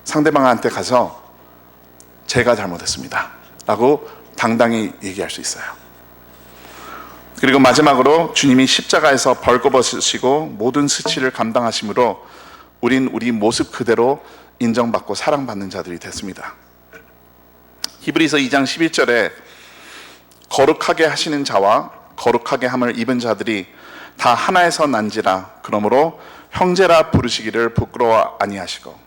상대방한테 가서 제가 잘못했습니다 라고 당당히 얘기할 수 있어요. 그리고 마지막으로 주님이 십자가에서 벌거벗으시고 모든 수치를 감당하심으로 우린 우리 모습 그대로 인정받고 사랑받는 자들이 됐습니다. 히브리서 2장 11절에 거룩하게 하시는 자와 거룩하게 함을 입은 자들이 다 하나에서 난지라, 그러므로 형제라 부르시기를 부끄러워 아니하시고.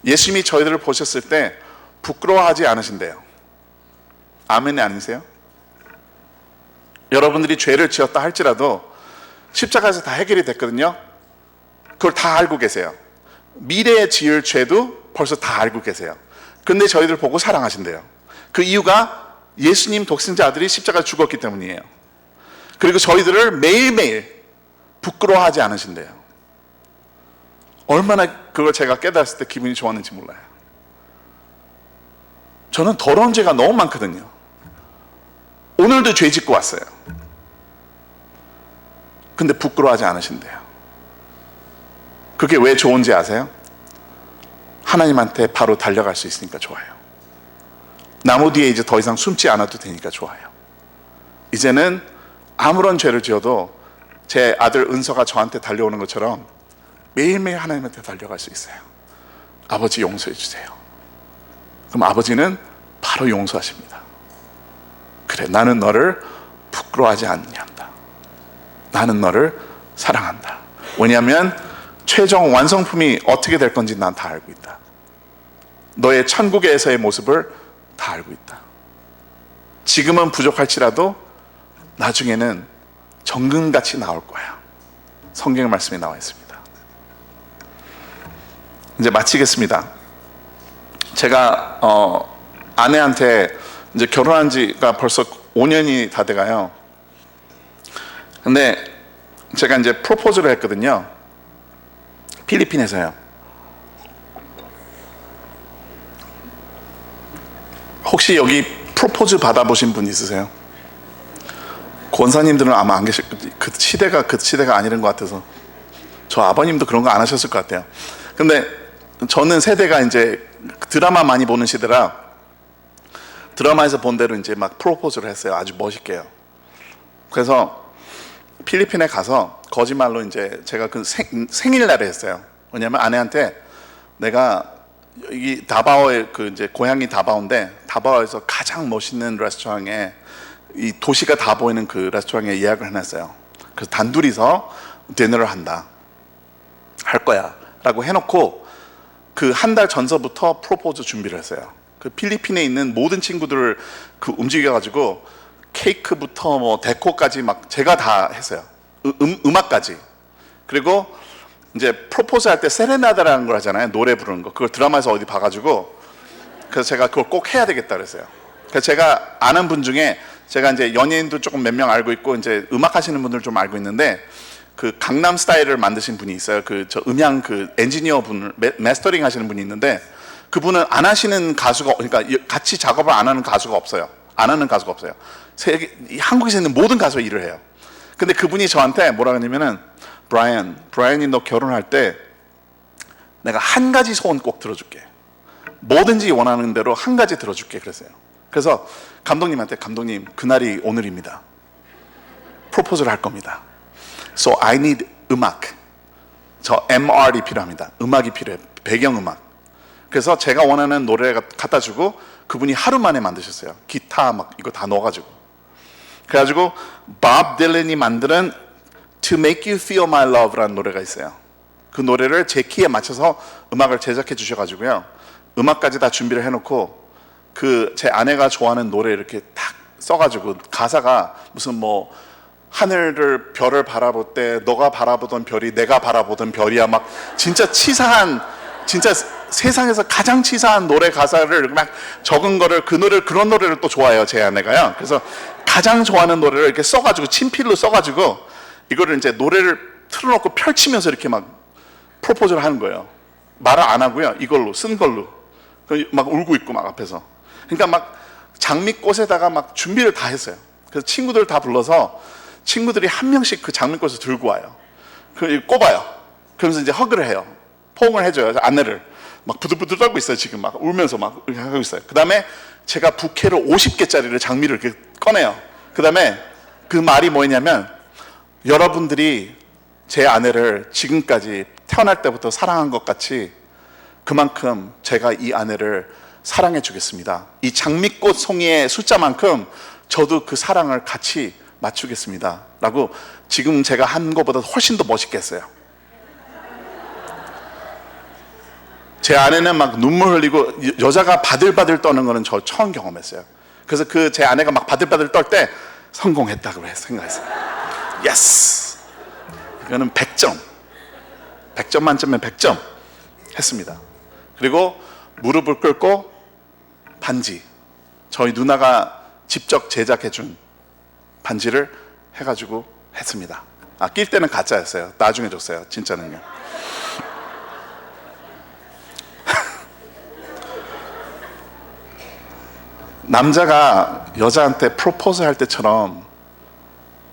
예수님이 저희들을 보셨을 때 부끄러워하지 않으신대요. 아멘이 아니세요? 여러분들이 죄를 지었다 할지라도 십자가에서 다 해결이 됐거든요. 그걸 다 알고 계세요. 미래에 지을 죄도 벌써 다 알고 계세요. 근데 저희들 보고 사랑하신대요. 그 이유가 예수님 독생자 아들이 십자가에 죽었기 때문이에요. 그리고 저희들을 매일매일 부끄러워하지 않으신대요. 얼마나 그걸 제가 깨달았을 때 기분이 좋았는지 몰라요. 저는 더러운 죄가 너무 많거든요. 오늘도 죄 짓고 왔어요. 근데 부끄러워하지 않으신대요. 그게 왜 좋은지 아세요? 하나님한테 바로 달려갈 수 있으니까 좋아요. 나무 뒤에 이제 더 이상 숨지 않아도 되니까 좋아요. 이제는 아무런 죄를 지어도 제 아들 은서가 저한테 달려오는 것처럼 매일매일 하나님한테 달려갈 수 있어요. 아버지 용서해 주세요. 그럼 아버지는 바로 용서하십니다. 그래, 나는 너를 부끄러워하지 않는다. 나는 너를 사랑한다. 왜냐하면 최종 완성품이 어떻게 될 건지 난 다 알고 있다. 너의 천국에서의 모습을 다 알고 있다. 지금은 부족할지라도 나중에는 정금같이 나올 거야. 성경 말씀이 나와 있습니다. 이제 마치겠습니다. 제가 아내한테 이제 결혼한 지가 벌써 5년이 다 돼가요. 근데 제가 이제 프로포즈를 했거든요. 필리핀에서요. 혹시 여기 프로포즈 받아보신 분 있으세요? 권사님들은 아마 안 계실, 그 시대가 아니는 것 같아서. 저 아버님도 그런 거 안 하셨을 것 같아요. 근데 저는 세대가 이제 드라마 많이 보는 시대라 드라마에서 본 대로 이제 막 프로포즈를 했어요. 아주 멋있게요. 그래서 필리핀에 가서 거짓말로 이제 제가 그 생일날에 했어요. 왜냐면 아내한테 내가 이 다바오의 그 이제 고향이 다바오인데 다바오에서 가장 멋있는 레스토랑에 이 도시가 다 보이는 그 레스토랑에 예약을 해놨어요. 그래서 단둘이서 디너를 할 거야라고 해놓고 그 한 달 전서부터 프로포즈 준비를 했어요. 그 필리핀에 있는 모든 친구들을 그 움직여가지고 케이크부터 뭐 데코까지 막 제가 다 했어요. 음악까지. 그리고 이제 프로포즈 할 때 세레나다라는 걸 하잖아요. 노래 부르는 거. 그걸 드라마에서 어디 봐가지고 그래서 제가 그걸 꼭 해야 되겠다 그랬어요. 그래서 제가 아는 분 중에 제가 이제 연예인도 조금 몇 명 알고 있고 이제 음악 하시는 분들 좀 알고 있는데 그 강남 스타일을 만드신 분이 있어요. 그 저 음향 그 엔지니어 분을 마스터링 하시는 분이 있는데 그분은 안 하시는 가수가 그러니까 같이 작업을 안 하는 가수가 없어요. 안 하는 가수가 없어요. 한국에서 있는 모든 가수가 일을 해요. 근데 그분이 저한테 뭐라 그러냐면은 브라이언이 너 결혼할 때 내가 한 가지 소원 꼭 들어줄게. 뭐든지 원하는 대로 한 가지 들어줄게 그랬어요. 그래서 감독님한테 감독님 그날이 오늘입니다. 프로포즈를 할 겁니다. So I need 음악. 저 MR이 필요합니다. 음악이 필요해. 배경음악. 그래서 제가 원하는 노래 갖다 주고 그분이 하루 만에 만드셨어요. 기타 막 이거 다 넣어가지고. 그래가지고 밥 딜런이 만드는 To Make You Feel My Love라는 노래가 있어요. 그 노래를 제 키에 맞춰서 음악을 제작해 주셔가지고요. 음악까지 다 준비를 해놓고 그 제 아내가 좋아하는 노래 이렇게 딱 써가지고 가사가 무슨 뭐 하늘을 별을 바라볼 때 너가 바라보던 별이 내가 바라보던 별이야 막 진짜 치사한 진짜 세상에서 가장 치사한 노래 가사를 막 적은 거를 그런 노래를 또 좋아해요 제 아내가요. 그래서 가장 좋아하는 노래를 이렇게 써가지고 친필로 써가지고 이거를 이제 노래를 틀어놓고 펼치면서 이렇게 막 프로포즈를 하는 거예요. 말을 안 하고요. 이걸로 쓴 걸로 막 울고 있고 막 앞에서. 그러니까 막 장미꽃에다가 막 준비를 다 했어요. 그래서 친구들 다 불러서 친구들이 한 명씩 그 장미꽃을 들고 와요. 그 꼽아요. 그러면서 이제 허그를 해요. 포옹을 해줘요. 아내를 막 부들부들 떨고 있어요. 지금 막 울면서 막 이렇게 하고 있어요. 그 다음에 제가 부케로 50개짜리를 장미를 이렇게 꺼내요. 그 다음에 그 말이 뭐냐면 여러분들이 제 아내를 지금까지 태어날 때부터 사랑한 것 같이 그만큼 제가 이 아내를 사랑해 주겠습니다. 이 장미꽃 송이의 숫자만큼 저도 그 사랑을 같이 맞추겠습니다. 라고 지금 제가 한 것보다 훨씬 더 멋있게 했어요. 제 아내는 막 눈물 흘리고 여자가 바들바들 떠는 거는 저 처음 경험했어요. 그래서 그 제 아내가 막 바들바들 떨 때 성공했다고 생각했어요. 예스! 이거는 100점. 100점 만점에 100점 했습니다. 그리고 무릎을 꿇고 반지, 저희 누나가 직접 제작해준 반지를 해가지고 했습니다. 낄 때는 가짜였어요. 나중에 줬어요. 진짜는요. 남자가 여자한테 프로포즈 할 때처럼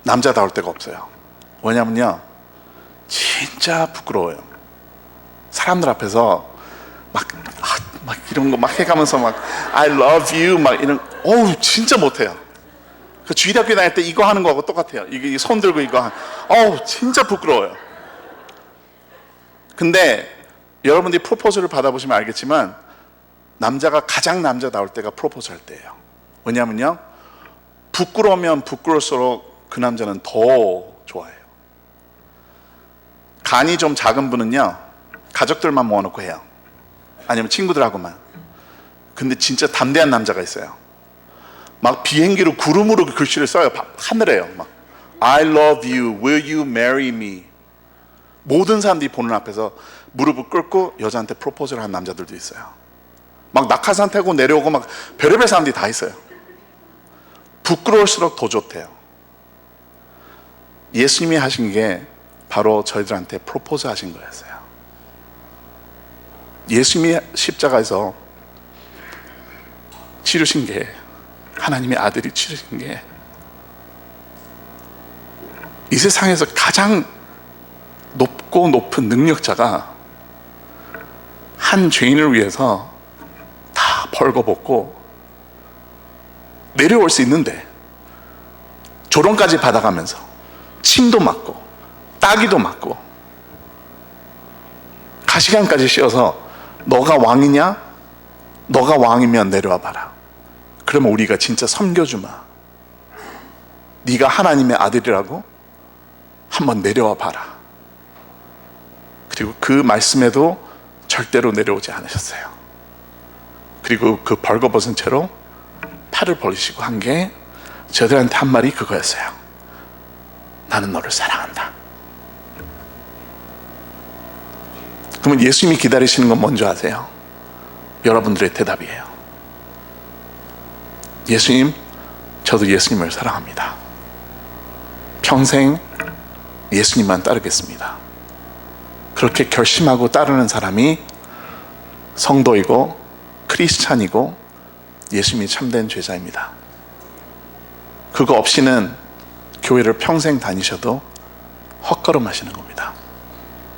남자다울 때가 없어요. 왜냐면요 진짜 부끄러워요. 사람들 앞에서 막 이런 거 막 해가면서 막 I love you 막 이런 어우 진짜 못해요. 그 주일학교 다닐 때 이거 하는 거하고 똑같아요. 이게 손 들고 이거 어우 진짜 부끄러워요. 근데 여러분들이 프로포즈를 받아보시면 알겠지만 남자가 가장 남자다울 때가 프로포즈 할 때예요. 왜냐면요 부끄러우면 부끄러울수록 그 남자는 더 좋아해요. 간이 좀 작은 분은요 가족들만 모아놓고 해요. 아니면 친구들하고만. 근데 진짜 담대한 남자가 있어요. 막 비행기로 구름으로 글씨를 써요. 하늘에요. 막 I love you, will you marry me? 모든 사람들이 보는 앞에서 무릎을 꿇고 여자한테 프로포즈를 한 남자들도 있어요. 막 낙하산 타고 내려오고 막 별의별 사람들이 다 있어요. 부끄러울수록 더 좋대요. 예수님이 하신 게 바로 저희들한테 프로포즈 하신 거였어요. 예수님이 십자가에서 치르신 게 하나님의 아들이 치르신 게 이 세상에서 가장 높고 높은 능력자가 한 죄인을 위해서 다 벌거벗고 내려올 수 있는데 조롱까지 받아가면서 침도 맞고 따기도 맞고 가시관까지 씌워서 너가 왕이냐? 너가 왕이면 내려와 봐라. 그러면 우리가 진짜 섬겨주마. 네가 하나님의 아들이라고? 한번 내려와 봐라. 그리고 그 말씀에도 절대로 내려오지 않으셨어요. 그리고 그 벌거벗은 채로 팔을 벌리시고 한 게 저들한테 한 말이 그거였어요. 나는 너를 사랑한다. 그러면 예수님이 기다리시는 건 뭔지 아세요? 여러분들의 대답이에요. 예수님, 저도 예수님을 사랑합니다. 평생 예수님만 따르겠습니다. 그렇게 결심하고 따르는 사람이 성도이고 크리스찬이고 예수님이 참된 제자입니다. 그거 없이는 교회를 평생 다니셔도 헛걸음하시는 겁니다.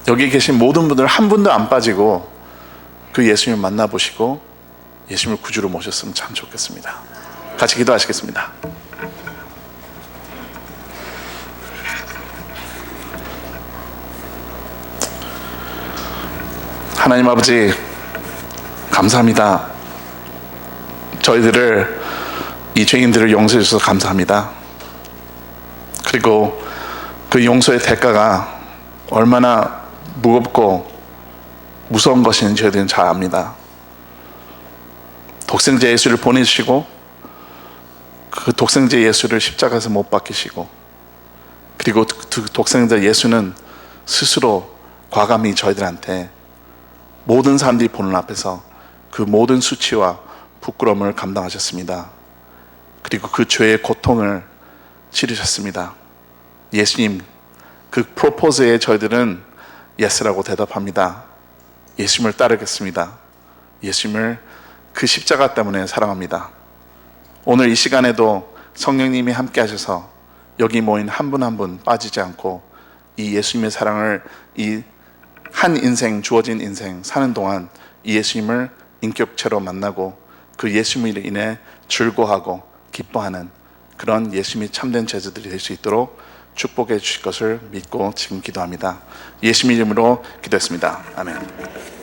여기 계신 모든 분들 한 분도 안 빠지고 그 예수님을 만나보시고 예수님을 구주로 모셨으면 참 좋겠습니다. 같이 기도하시겠습니다. 하나님 아버지, 감사합니다. 저희들을, 이 죄인들을 용서해 주셔서 감사합니다. 그리고 그 용서의 대가가 얼마나 무겁고 무서운 것인지 저희들은 잘 압니다. 독생자 예수를 보내주시고 그 독생자 예수를 십자가에서 못 박히시고, 그리고 그 독생자 예수는 스스로 과감히 저희들한테 모든 사람들이 보는 앞에서 그 모든 수치와 부끄러움을 감당하셨습니다. 그리고 그 죄의 고통을 치르셨습니다. 예수님, 그 프로포즈에 저희들은 예스라고 대답합니다. 예수님을 따르겠습니다. 예수님을 그 십자가 때문에 사랑합니다. 오늘 이 시간에도 성령님이 함께 하셔서 여기 모인 한 분 한 분 빠지지 않고 이 예수님의 사랑을, 이 한 인생, 주어진 인생 사는 동안 이 예수님을 인격체로 만나고 그 예수님으로 인해 즐거워하고 기뻐하는 그런 예수님이 참된 제자들이 될 수 있도록 축복해 주실 것을 믿고 지금 기도합니다. 예수님 이름으로 기도했습니다. 아멘.